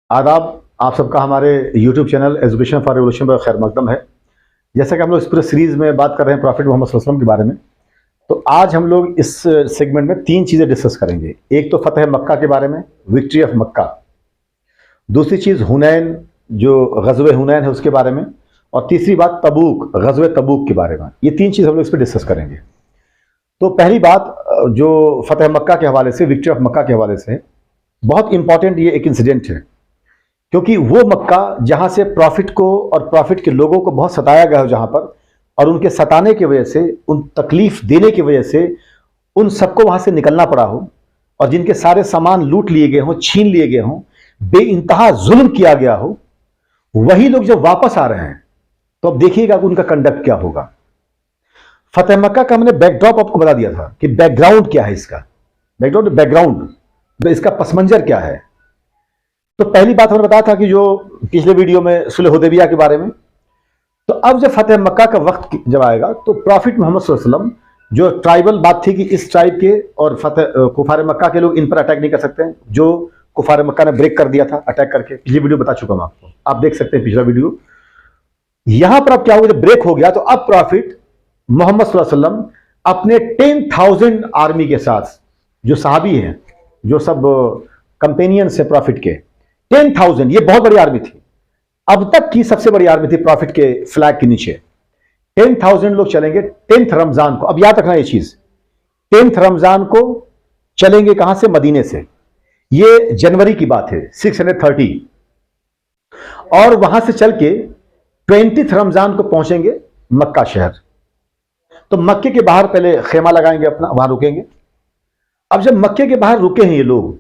आदाब। आप सबका हमारे YouTube channel education for revolution पर खैर मकदम है। जैसा कि हम लोग इस पूरे सीरीज़ में बात कर रहे हैं प्रॉफिट मोहम्मद सल्लल्लाहु अलैहि वसल्लम के बारे में, तो आज हम लोग इस सेगमेंट में तीन चीज़ें डिस्कस करेंगे। एक तो फतेह मक्का के बारे में, विक्ट्री ऑफ मक्का। दूसरी चीज़ हुनैन, जो ग़ज़वे हुनैन है उसके बारे में। और तीसरी बात तबूक, ग़ज़वे तबूक के बारे में। ये तीन चीज़ हम लोग इस पर डिस्कस करेंगे। तो पहली बात जो फतेह मक्का के हवाले से, विक्ट्री ऑफ मक्का के हवाले से, बहुत इंपॉर्टेंट ये एक इंसिडेंट है, क्योंकि वो मक्का जहां से प्रॉफिट को और प्रॉफिट के लोगों को बहुत सताया गया हो, जहां पर, और उनके सताने की वजह से, उन तकलीफ देने की वजह से उन सबको वहां से निकलना पड़ा हो, और जिनके सारे सामान लूट लिए गए हों, छीन लिए गए हों, बेइंतहा जुल्म किया गया हो, वही लोग जब वापस आ रहे हैं तो अब देखिएगा कि उनका कंडक्ट क्या होगा। फतेह मक्का का हमने बैकड्रॉप आपको बता दिया था कि बैकग्राउंड क्या है इसका, बैकग्राउंड इसका पसमंजर क्या है। तो पहली बात हमने बताया था कि जो पिछले वीडियो में सुलह हुदैबिया के बारे में, तो अब जब फतेह मक्का का वक्त जब आएगा तो प्रॉफिट मोहम्मद सल्लल्लाहु अलैहि वसल्लम, जो ट्राइबल बात थी कि इस ट्राइब के और कुफार मक्का के लोग इन पर अटैक नहीं कर सकते हैं, जो कुफार मक्का ने ब्रेक कर दिया था अटैक करके। पिछली वीडियो बता चुका हूं आपको, आप देख सकते हैं पिछला वीडियो। यहां पर अब क्या हुआ, जब ब्रेक हो गया तो अब प्रॉफिट मोहम्मद सल्लल्लाहु अलैहि वसल्लम अपने 10,000 आर्मी के साथ, जो सहाबी हैं, जो सब कंपेनियंस है प्रॉफिट के, 10,000, ये बहुत बड़ी आर्मी थी, अब तक की सबसे बड़ी आर्मी थी प्रॉफिट के फ्लैग के नीचे। 10,000 लोग चलेंगे 10th रमजान को। अब याद रखना ये चीज, 10th रमजान को चलेंगे कहां से? मदीने से। ये जनवरी की बात है, 630, और वहां से चल के 20th रमजान को पहुंचेंगे मक्का शहर। तो मक्के के बाहर पहले खेमा लगाएंगे अपना, वहां रुकेंगे। अब जब मक्के के बाहर रुके हैं ये लोग,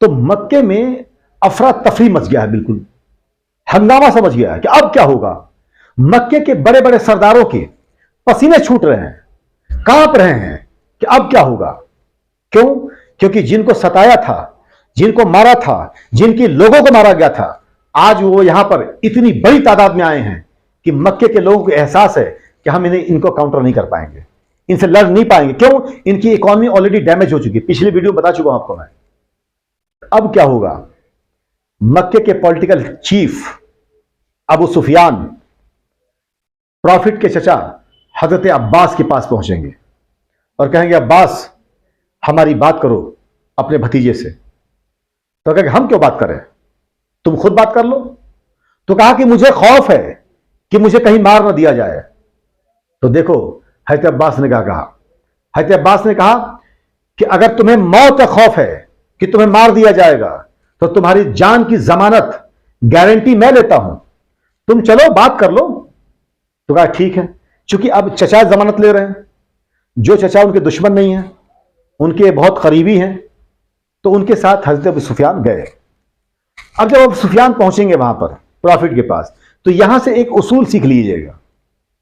तो मक्के में अफरा तफरी मच गया है, बिल्कुल हंगामा समझ गया है कि अब क्या होगा। मक्के के बड़े बड़े सरदारों के पसीने छूट रहे हैं, कांप रहे हैं कि अब क्या होगा। क्यों? क्योंकि जिनको सताया था, जिनको मारा था, जिनके लोगों को मारा गया था, आज वो यहां पर इतनी बड़ी तादाद में आए हैं कि मक्के के लोगों को एहसास है कि हम इनको काउंटर नहीं कर पाएंगे, इनसे लड़ नहीं पाएंगे। क्यों? इनकी इकोनॉमी ऑलरेडी डैमेज हो चुकी है, पिछली वीडियो बता चुका हूं आपको मैं। अब क्या होगा? मक्के के political chief Abu Sufyan prophet के चचा हजरत अब्बास के पास पहुंचेंगे और कहेंगे, अब्बास हमारी बात करो अपने भतीजे से। तो कहेंगे, हम क्यों बात करें, तुम खुद बात कर लो। तो कहा कि मुझे खौफ है कि मुझे कहीं मार ना दिया जाए। तो देखो हजरत अब्बास ने क्या कहा। हजरत अब्बास ने कहा कि अगर तुम्हें मौत का खौफ है कि तुम्हें मार दिया जाएगा, तो तुम्हारी जान की जमानत गारंटी मैं लेता हूं, तुम चलो बात कर लो। तो कहा ठीक है। चूंकि अब चचा जमानत ले रहे हैं, जो चचा उनके दुश्मन नहीं है, उनके बहुत करीबी हैं, तो उनके साथ हजरत अबू सुफियान गए। अब जब अबू सुफियान पहुंचेंगे वहां पर प्रॉफिट के पास, तो यहां से एक उसूल सीख लीजिएगा,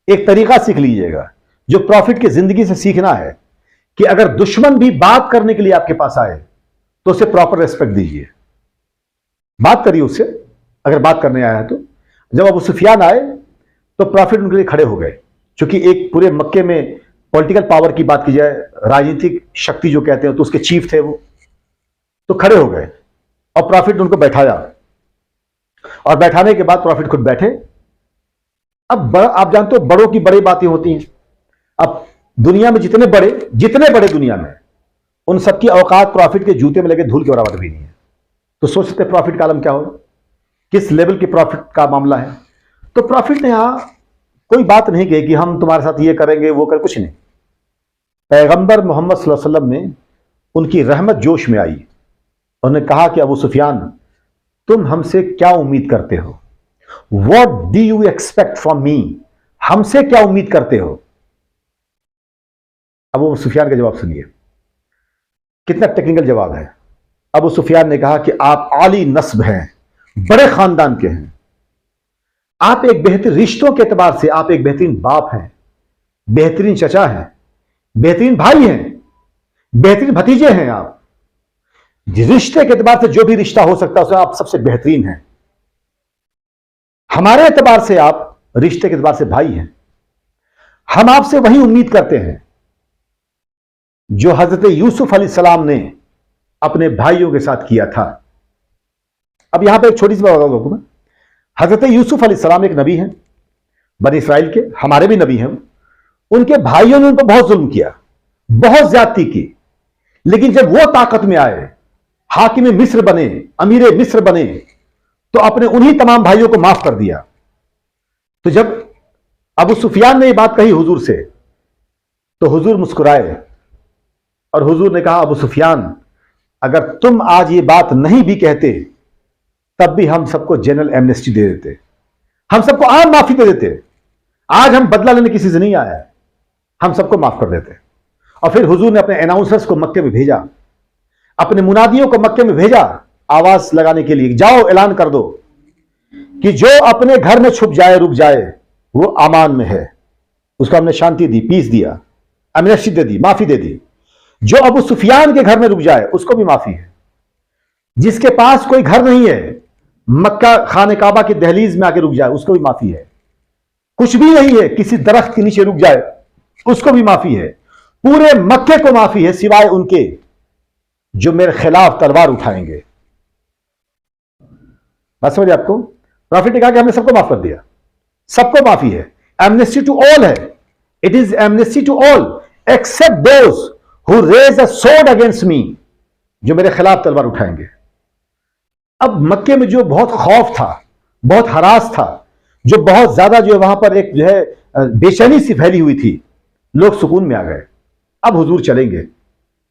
एक तरीका सीख लीजिएगा जो प्रॉफिट की जिंदगी से सीखना है, कि अगर दुश्मन भी बात करने के लिए आपके पास आए तो उसे प्रॉपर रेस्पेक्ट दीजिए, बात करिए उससे, अगर बात करने आया है तो। जब अबू सुफियान आए तो प्रॉफिट उनके लिए खड़े हो गए। क्योंकि एक पूरे मक्के में पॉलिटिकल पावर की बात की जाए, राजनीतिक शक्ति जो कहते हैं, तो उसके चीफ थे वो, तो खड़े हो गए और प्रॉफिट उनको बैठाया, और बैठाने के बाद प्रॉफिट खुद बैठे। अब आप जानते हो बड़ों की बड़ी बातें होती हैं। अब दुनिया में जितने बड़े दुनिया में, उन सबकी औकात प्रॉफिट के जूते में लगे धूल के बराबर भी नहीं है। तो सोच सकते प्रॉफिट का आलम क्या हो, किस लेवल के प्रॉफिट का मामला है। तो प्रॉफिट ने यहां कोई बात नहीं कही कि हम तुम्हारे साथ ये करेंगे वो कर, कुछ नहीं। पैगंबर मोहम्मद सल्लल्लाहु अलैहि वसल्लम ने उनकी रहमत जोश में आई, उन्होंने कहा कि अबू सुफियान, तुम हमसे क्या उम्मीद करते हो? What do you expect from me? हमसे क्या उम्मीद करते हो? अबू सुफियान का जवाब सुनिए, कितना टेक्निकल जवाब है। अबू सुफियान ने कहा कि आप आली नस्ब हैं, बड़े खानदान के हैं, आप एक बेहतरीन रिश्तों के एतबार से आप एक बेहतरीन बाप हैं, बेहतरीन चचा हैं, बेहतरीन भाई हैं, बेहतरीन भतीजे हैं। आप रिश्ते के एतबार से जो भी रिश्ता हो सकता है उसमें आप सबसे बेहतरीन हैं। हमारे एतबार से आप रिश्ते के एतबार से भाई हैं। हम आपसे वही उम्मीद करते हैं जो हजरत यूसुफ अलैहिस्सलाम ने अपने भाइयों के साथ किया था। अब यहां पे एक छोटी सी बात बताऊं मैं, हजरत यूसुफ अलैहिस्सलाम एक नबी हैं, बनी इसराइल के, हमारे भी नबी हैं। उनके भाइयों ने उन पर बहुत जुल्म किया, बहुत ज्यादती की, लेकिन जब वो ताकत में आए, हाकिम मिस्र बने, अमीर मिस्र बने, तो अपने उन्हीं तमाम भाइयों को माफ कर दिया। तो जब अबू सुफियान ने ये बात कही हुजूर से, तो हुजूर मुस्कुराए और हुजूर ने कहा, अबू सुफियान, अगर तुम आज ये बात नहीं भी कहते तब भी हम सबको जनरल एमनेस्टी दे देते, हम सबको आम माफी दे देते। आज हम बदला लेने किसी से नहीं आया है, हम सबको माफ कर देते। और फिर हुजूर ने अपने अनाउंसर्स को मक्के में भेजा, अपने मुनादियों को मक्के में भेजा आवाज लगाने के लिए, जाओ ऐलान कर दो कि जो अपने घर में छुप जाए, रुक जाए, वो अमान में है। उसको हमने शांति दी, पीस दिया, एमनेस्टी दे दी, माफी दे दी। जो अबू सुफियान के घर में रुक जाए उसको भी माफी है। जिसके पास कोई घर नहीं है, मक्का खाने काबा की दहलीज में आके रुक जाए, उसको भी माफी है। कुछ भी नहीं है, किसी दरख्त के नीचे रुक जाए, उसको भी माफी है। पूरे मक्के को माफी है, सिवाय उनके जो मेरे खिलाफ तलवार उठाएंगे। बात समझिए आपको? प्रॉफिट ने कहा कि हमने सबको माफ कर दिया, सबको माफी है, एमनेस्टी टू ऑल है। It is amnesty to all except those who raise a sword against me, जो मेरे खिलाफ तलवार उठाएंगे। अब मक्के में जो बहुत खौफ था, बहुत हरास था, जो बहुत ज्यादा जो है वहां पर एक जो है बेचैनी सी फैली हुई थी, लोग सुकून में आ गए। अब हुजूर चलेंगे,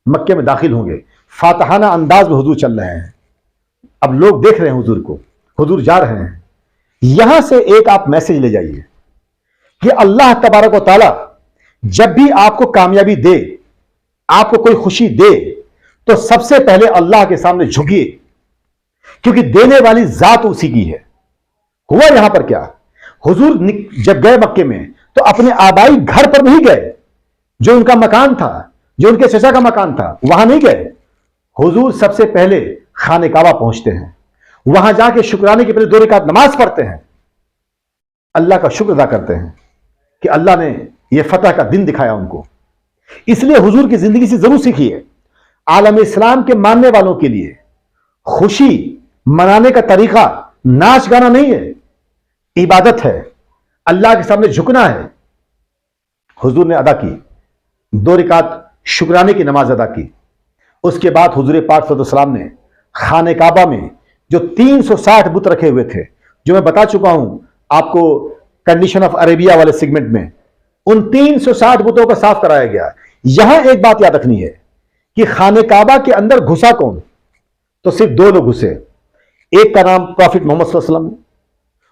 मक्के में दाखिल होंगे, फातहाना अंदाज में हुजूर चल रहे हैं। अब लोग देख रहे हैं हुजूर को, हुजूर जा रहे हैं। यहां से एक आप मैसेज ले जाइए कि अल्लाह तबारक व तआला जब भी आपको कामयाबी दे, आपको कोई खुशी दे, तो सबसे पहले अल्लाह के सामने झुकिए, क्योंकि देने वाली जात उसी की है। हुआ यहां पर क्या, हुजूर जब गए मक्के में तो अपने आबाई घर पर नहीं गए, जो उनका मकान था, जो उनके चचा का मकान था, वहां नहीं गए। हुजूर सबसे पहले खाने काबा पहुंचते हैं, वहां जाके शुक्राने के पहले 2 रकात नमाज पढ़ते हैं, अल्लाह का शुक्र अदा करते हैं कि अल्लाह ने यह फतह का दिन दिखाया उनको। इसलिए हुजूर की जिंदगी से जरूर सीखिए, आलम इस्लाम के मानने वालों के लिए खुशी मनाने का तरीका नाच गाना नहीं है, इबादत है, अल्लाह के सामने झुकना है। हुजूर ने अदा की 2 रकात शुक्राने की नमाज अदा की। उसके बाद हुजूर पाक सल्लल्लाहु अलैहि वसल्लम ने खाने काबा में जो 360 बुत रखे हुए थे, जो मैं बता चुका हूं आपको कंडीशन ऑफ अरेबिया वाले सेगमेंट में, उन 360 बुतों को साफ कराया गया। यहां एक बात याद रखनी है कि खाने काबा के अंदर घुसा कौन, तो सिर्फ 2 लोग घुसे। एक का नाम प्रॉफिट मोहम्मद सल्लल्लाहु अलैहि वसल्लम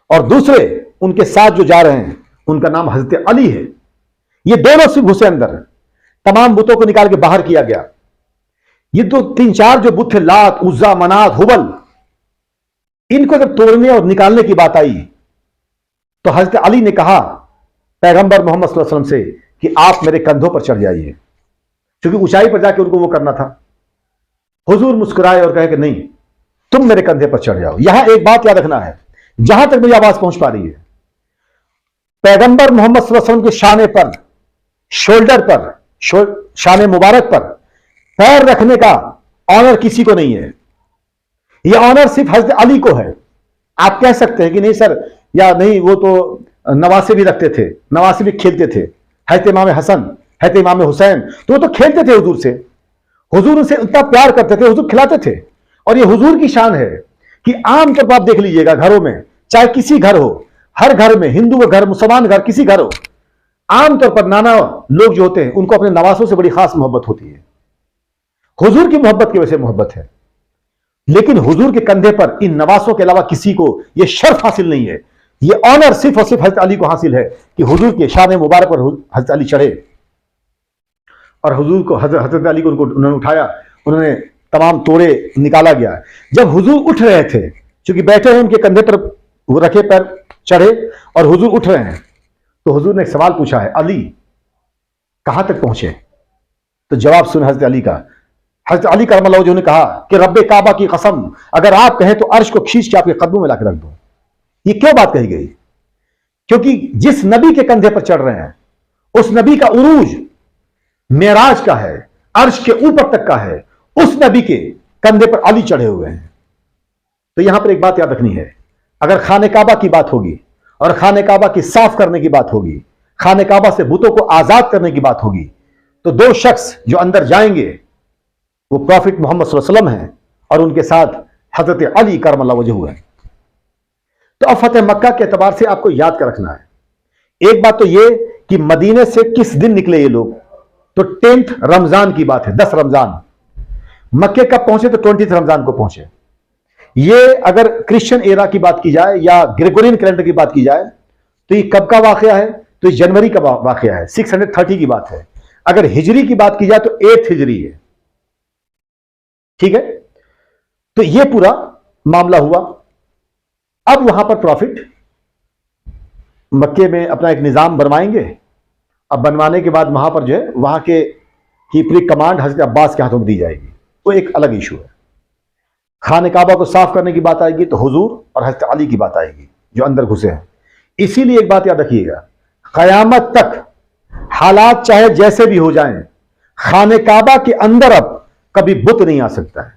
और दूसरे उनके साथ जो जा रहे हैं उनका नाम हजरत अली है। ये 2 लोग सिर्फ घुसे अंदर, तमाम बुतों को निकाल के बाहर किया गया। ये 3-4 जो बुत थे, लात, उज्जा, मनात, हुबल, इनको जब तोड़ने और निकालने की बात आई तो हजरत अली ने कहा पैगंबर मोहम्मद सल्लल्लाहु अलैहि वसल्लम से कि आप मेरे कंधों पर चढ़ जाइए, क्योंकि ऊंचाई पर जाके उनको वो करना था। हुजूर मुस्कुराए और कहे कि नहीं, तुम मेरे कंधे पर चढ़ जाओ। यहां एक बात याद रखना है, जहां तक मेरी आवाज पहुंच पा रही है, पैगंबर मोहम्मद सल्लल्लाहु अलैहि वसल्लम के शाने पर, शोल्डर पर, शाने मुबारक पर पैर रखने का ऑनर किसी को नहीं है। यह ऑनर सिर्फ हजरत अली को है। आप कह सकते हैं कि नहीं सर, या नहीं, वो तो नवासे भी रखते थे, नवासे भी खेलते थे, हजरत इमाम हसन, हजरत इमाम हुसैन, तो वो तो खेलते थे हुजूर से, हुजूर उनसे इतना प्यार करते थे, हुजूर खिलाते थे। और ये हुजूर की शान है कि आमतौर पर आप देख लीजिएगा घरों में, चाहे किसी घर हो, हर घर में, हिंदू घर, मुसलमान घर, किसी घर हो, आमतौर पर नाना लोग जो होते हैं उनको अपने नवासों से बड़ी खास मोहब्बत होती है। हुजूर की मोहब्बत की वजह से मोहब्बत है, लेकिन हुजूर के कंधे पर इन नवासों के अलावा किसी को यह शर्फ हासिल नहीं है। यह ऑनर सिर्फ और सिर्फ हजरत अली को हासिल है कि हुजूर के शान मुबारक पर हजरत अली चढ़े। और हुजूर को, हजरत अली को उन्होंने उठाया, उन्होंने तमाम तोड़े निकाला गया। जब हुजूर उठ रहे थे, क्योंकि बैठे हैं उनके कंधे पर वो रखे पैर चढ़े और हुजूर उठ रहे हैं, तो हुजूर ने एक सवाल पूछा है, अली कहां तक पहुंचे? तो जवाब सुन हजरत अली का, हजरत अली करमल्लाहु वजहहू ने कहा कि रब्बे काबा की कसम, अगर आप कहें तो अर्श को खींच के आपके कदमों में लाकर रख दूं। ये क्यों बात कही गई? क्योंकि जिस नबी के कंधे पर चढ़ रहे हैं, उस नबी का उरूज मेराज का है, अर्श के ऊपर तक का है, उस नबी के कंधे पर अली चढ़े हुए हैं। तो यहां पर एक बात याद रखनी है, अगर खाने काबा की बात होगी और खाने काबा की साफ करने की बात होगी, खाने काबा से बुतों को आजाद करने की बात होगी, तो दो शख्स जो अंदर जाएंगे वो प्रॉफिट मोहम्मद सल्लल्लाहु अलैहि वसल्लम हैं और उनके साथ हजरत अली करमल्लाहु वजहू है। तो अब फतेह मक्का के एतबार से आपको याद कर रखना है, एक बात तो ये कि मदीने से किस दिन निकले ये लोग, तो 10 रमजान की बात है, 10 रमजान। मक्के कब पहुंचे, तो 20 रमजान को पहुंचे। ये अगर क्रिश्चियन एरा की बात की जाए या ग्रेगोरियन कैलेंडर की बात की जाए तो ये कब का वाकया है, तो ये जनवरी का वाकया है, 630 की बात है। अगर हिजरी की बात की जाए तो 8 हिजरी है, ठीक है। तो ये पूरा मामला हुआ। अब वहां पर प्रॉफिट मक्के में अपना एक निजाम बनवाएंगे। अब बनवाने के बाद वहां पर जो है वहां के की पूरी कमांड हजरत अब्बास के हाथों में दी जाएगी, वो एक अलग इशू है। खाने काबा को साफ करने की बात आएगी तो हुजूर और हजरत अली की बात आएगी जो अंदर घुसे हैं। इसीलिए एक बात याद रखिएगा, कयामत तक हालात चाहे जैसे भी हो जाएं, खाने काबा के अंदर अब कभी बुत नहीं आ सकता है।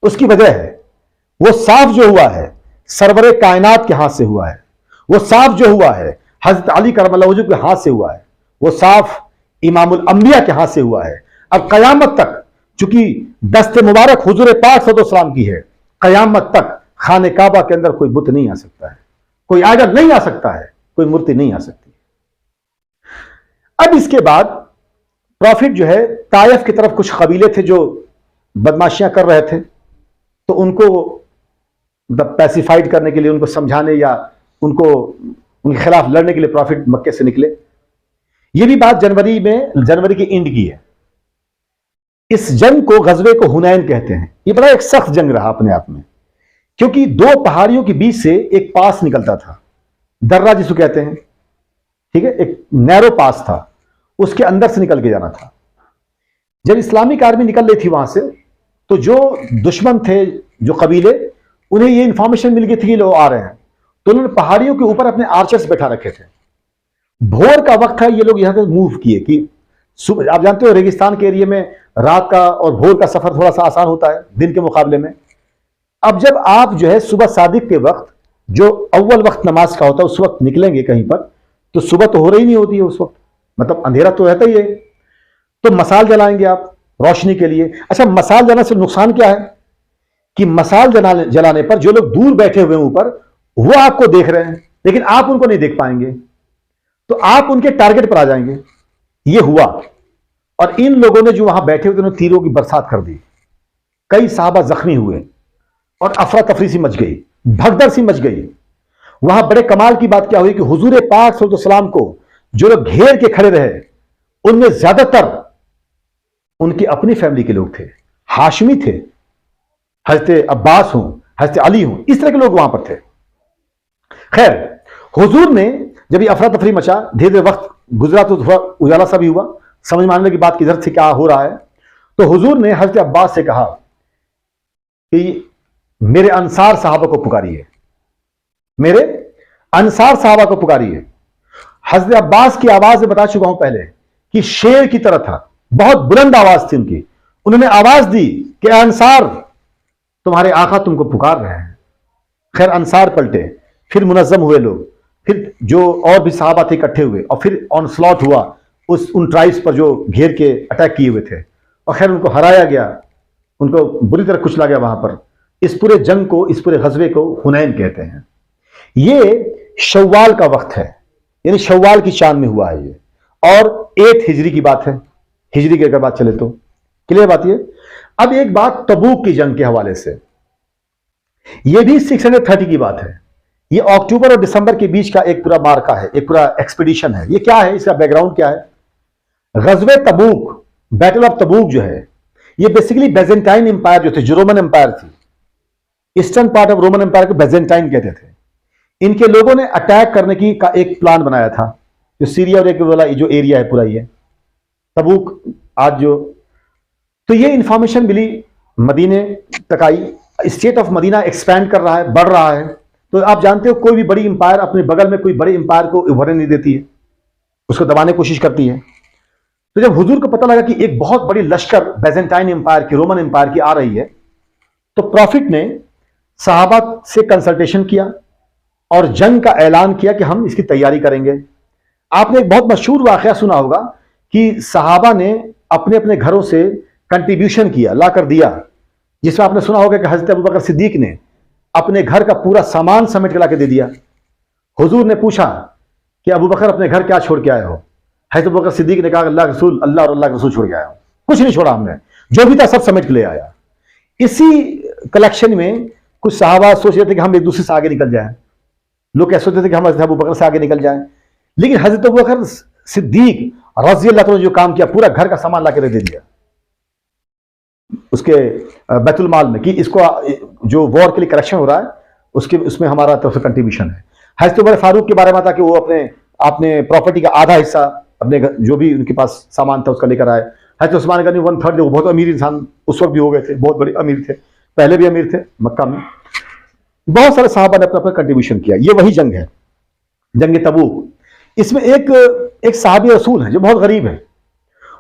उसकी वजह है वो साफ जो हुआ है सरवरे कायनात के हाथ से हुआ है, वो साफ जो हुआ है हजरत अली करमल्लाहु वजहू के हाथ से हुआ है, वो साफ इमामुल अंबिया के हाथ से हुआ है। अब कयामत तक चूंकि दस्ते मुबारक हुजूर पाक सल्लल्लाहु अलैहि वसल्लम की है, कयामत तक खाने काबा के अंदर कोई बुत नहीं आ सकता है, कोई आइडल नहीं आ सकता है, कोई मूर्ति नहीं आ सकती। अब इसके बाद प्रॉफिट जो है ताइफ की तरफ कुछ कबीले थे जो बदमाशियां कर रहे थे, तो उनको पैसिफाइड करने के लिए, उनको समझाने या उनको उनके खिलाफ लड़ने के लिए प्रॉफिट मक्के से निकले। यह भी बात जनवरी के एंड की है। इस जंग को गजवे को हुनैन कहते हैं। यह बड़ा एक सख्त जंग रहा अपने आप में, क्योंकि दो पहाड़ियों के बीच से एक पास निकलता था, दर्रा जिसको कहते हैं, ठीक है, एक नैरो पास था, उसके अंदर से निकल के जाना था। जब इस्लामिक आर्मी निकल रही थी वहां से, तो जो दुश्मन थे, जो कबीले, उन्हें ये इंफॉर्मेशन मिल गई थी कि लोग आ रहे हैं, तो उन्होंने पहाड़ियों के ऊपर अपने आर्चर्स बैठा रखे थे। भोर का वक्त है, ये लोग यहां से मूव किए कि आप जानते हो रेगिस्तान के एरिया में रात का और भोर का सफर थोड़ा सा आसान होता है दिन के मुकाबले में। अब जब आप जो है सुबह सादिक के वक्त, जो अव्वल वक्त नमाज का होता है, उस वक्त निकलेंगे कहीं पर, तो सुबह तो हो रही नहीं होती है उस वक्त, मतलब अंधेरा तो रहता ही है। तो मसाल जलाएंगे आप रोशनी के लिए। अच्छा, मसाल जलाने से नुकसान क्या है कि मसाल जलाने पर जो लोग दूर बैठे हुए हैं ऊपर, वो आपको देख रहे हैं लेकिन आप उनको नहीं देख पाएंगे, तो आप उनके टारगेट पर आ जाएंगे। ये हुआ, और इन लोगों ने जो वहां बैठे हुए थे उन्होंने तीरों की बरसात कर दी। कई साहबा जख्मी हुए और अफरा तफरी सी मच गई, भगदड़ सी मच गई। वहां बड़े कमाल की बात क्या हुई कि हुजूर पाक सल्लल्लाहु अलैहि वसल्लम को जो लोग घेर के खड़े रहे, उनमें ज्यादातर उनकी अपनी फैमिली के लोग थे, हाशमी थे, हजरत अब्बास हूं, हजरत अली हूं, इस तरह के लोग वहां पर थे। खैर, हुजूर ने जब ये अफरा तफरी मचा, धीरे धीरे वक्त गुजरा तो थोड़ा उजाला सा भी हुआ, समझ में आने की बात किधर से क्या हो रहा है। तो हुजूर ने हजरत अब्बास से कहा कि मेरे अंसार साहबा को पुकारिए, मेरे अंसार साहबा को पुकारिए। हजरत अब्बास की आवाज में बता चुका हूं पहले कि शेर की तरह था, बहुत बुलंद आवाज थी उनकी। उन्होंने आवाज दी कि अंसार, तुम्हारे आका तुमको पुकार रहे हैं। खैर, अंसार पलटे, फिर मुनज्जम हुए लोग, फिर जो और भी साहबा थे इकट्ठे हुए, और फिर ऑनस्लॉट हुआ उन ट्राइब्स पर जो घेर के अटैक किए हुए थे, और खैर उनको हराया गया, उनको बुरी तरह कुचला गया वहां पर। इस पूरे जंग को, इस पूरे गजवे को हुनैन कहते हैं। ये शव्वाल का वक्त है, यानी शव्वाल की चांद में हुआ है ये, और 8 हिजरी की बात है। हिजरी की अगर बात चले तो क्लियर बात ये। अब एक बात तबूक की जंग के हवाले से, यह भी 630 की बात है। ये अक्टूबर और दिसंबर के बीच का एक पूरा मार्का है, एक पूरा एक्सपीडिशन है। ये क्या है, इसका बैकग्राउंड क्या है? गजवे तबूक, बैटल ऑफ तबूक जो है, ये बेसिकली बेजेंटाइन एम्पायर जो थे, जो रोमन एम्पायर थी, eastern part of Roman empire को बेजेंटाइन कहते थे। इनके लोगों ने अटैक करने की का एक प्लान बनाया था, जो सीरिया और एक वाला जो एरिया है पूरा, ये तबूक आज जो, तो ये इंफॉर्मेशन मिली, मदीने तक आई। स्टेट ऑफ मदीना एक्सपैंड कर रहा है, बढ़ रहा है। तो आप जानते हो कोई भी बड़ी एम्पायर अपने बगल में कोई बड़े एम्पायर को उभरने नहीं देती है, उसको दबाने की कोशिश करती है। तो जब हुजूर को पता लगा कि एक बहुत बड़ी लश्कर बेजेंटाइन एम्पायर की, रोमन एम्पायर की आ रही है, तो प्रॉफिट ने सहाबा से कंसल्टेशन किया और जंग का ऐलान किया कि हम इसकी तैयारी करेंगे। आपने एक बहुत मशहूर वाकया सुना होगा कि सहाबा ने अपने अपने घरों से कंट्रीब्यूशन किया, ला कर दिया, जिसमें आपने सुना होगा कि हजरत अबू बकर सिद्दीक ने अपने घर का पूरा सामान समेट के ला के दे दिया। हुजूर ने पूछा कि अबू बकर अपने घर क्या छोड़ के आए हो? हजरत अबू बकर सिद्दीक ने कहा अल्लाह रसूल, अल्लाह और अल्लाह रसूल छोड़ के आया हूं, कुछ नहीं छोड़ा हमने, जो भी था सब समेट के ले आया। इसी कलेक्शन में कुछ सहाबा सोच रहे थे कि हम एक दूसरे से आगे निकल जाएं। लोग क्या सोचते थे कि हम हजरत अबू बकर से आगे निकल जाएं, लेकिन हजरत अबू बकर सिद्दीक रज़ी अल्लाह तआला ने जो काम किया, पूरा घर का सामान ला के दे दिया उसके बैतुल माल में, कि इसको जो वॉर के लिए कलेक्शन हो रहा है उसके उसमें हमारा तरफ से कंट्रीब्यूशन है। हजरत उमर फारूक के बारे में था कि वो अपने प्रॉपर्टी का आधा हिस्सा अपने जो भी उनके पास सामान था उसका लेकर आए। हजरत उस्मान गनी 1/3, वो बहुत अमीर इंसान उस वक्त भी हो गए थे, बहुत बड़े अमीर थे, पहले भी अमीर थे मक्का में। बहुत सारे साहबा ने अपना अपना कंट्रीब्यूशन किया। ये वही जंग है, जंग तबूक। इसमें एक साहबी रसूल है जो बहुत गरीब है।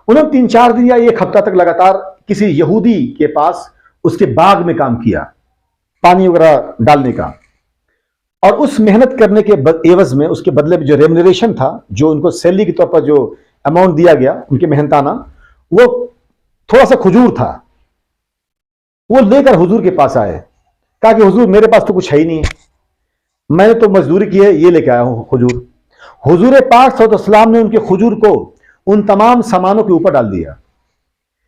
उन्होंने 3-4 दिन या 1 हफ्ता तक लगातार किसी यहूदी के पास उसके बाग में काम किया, पानी वगैरह डालने का, और उस मेहनत करने के एवज में, उसके बदले में जो रेम्यूनरेशन था, जो उनको सैलरी के तौर पर जो अमाउंट दिया गया उनके मेहनताना, वो थोड़ा सा खजूर था। वो लेकर हुजूर के पास आए, कहा कि हुजूर मेरे पास तो कुछ है ही नहीं है, मैंने तो मजदूरी की है, ये लेके आया हूं खजूर। हुजूर पाक सल्लल्लाहु अलैहि वसल्लम ने उनके खजूर को उन तमाम सामानों के ऊपर डाल दिया,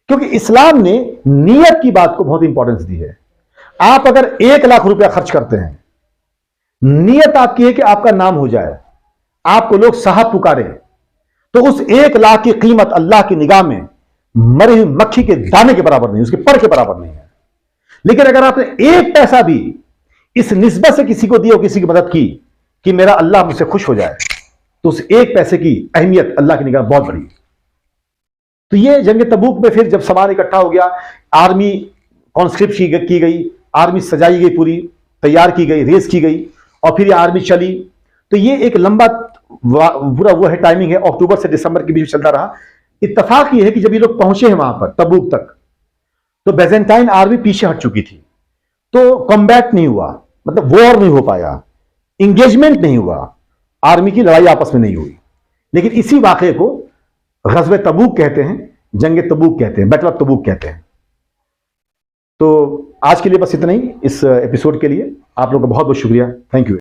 क्योंकि इस्लाम ने नियत की बात को बहुत इंपॉर्टेंस दी है। आप अगर 1 लाख रुपया खर्च करते हैं, नियत आपकी है कि आपका नाम हो जाए, आपको लोग साहब पुकारे, तो उस 1 लाख की कीमत अल्लाह की निगाह में मरी हुई मक्खी के दाने के बराबर नहीं, उसके पर के बराबर नहीं है। लेकिन अगर आपने 1 पैसा भी इस निस्बत से किसी को दिया, किसी की मदद की कि मेरा अल्लाह मुझसे खुश हो जाए, तो उस 1 पैसे की अहमियत अल्लाह की निगाह बहुत बड़ी। तो ये जंग तबूक में फिर जब सामान इकट्ठा हो गया, आर्मी कॉन्स्क्रिप्ट की गई, आर्मी सजाई गई, पूरी तैयार की गई, रेस की गई, और फिर ये आर्मी चली। तो ये एक लंबा पूरा वो है टाइमिंग है, अक्टूबर से दिसंबर के बीच चलता रहा। इत्तेफाक ये है कि जब ये लोग पहुंचे हैं वहां पर तबूक तक, तो बैजेंटाइन आर्मी पीछे हट चुकी थी, तो कॉम्बैट नहीं हुआ, मतलब वॉर नहीं हो पाया, इंगेजमेंट नहीं हुआ, आर्मी की लड़ाई आपस में नहीं हुई। लेकिन इसी वाकये को ग़ज़वे तबूक कहते हैं, जंग तबूक कहते हैं, बैटल ऑफ तबूक कहते हैं। तो आज के लिए बस इतना ही इस एपिसोड के लिए। आप लोगों का बहुत बहुत शुक्रिया, थैंक यू।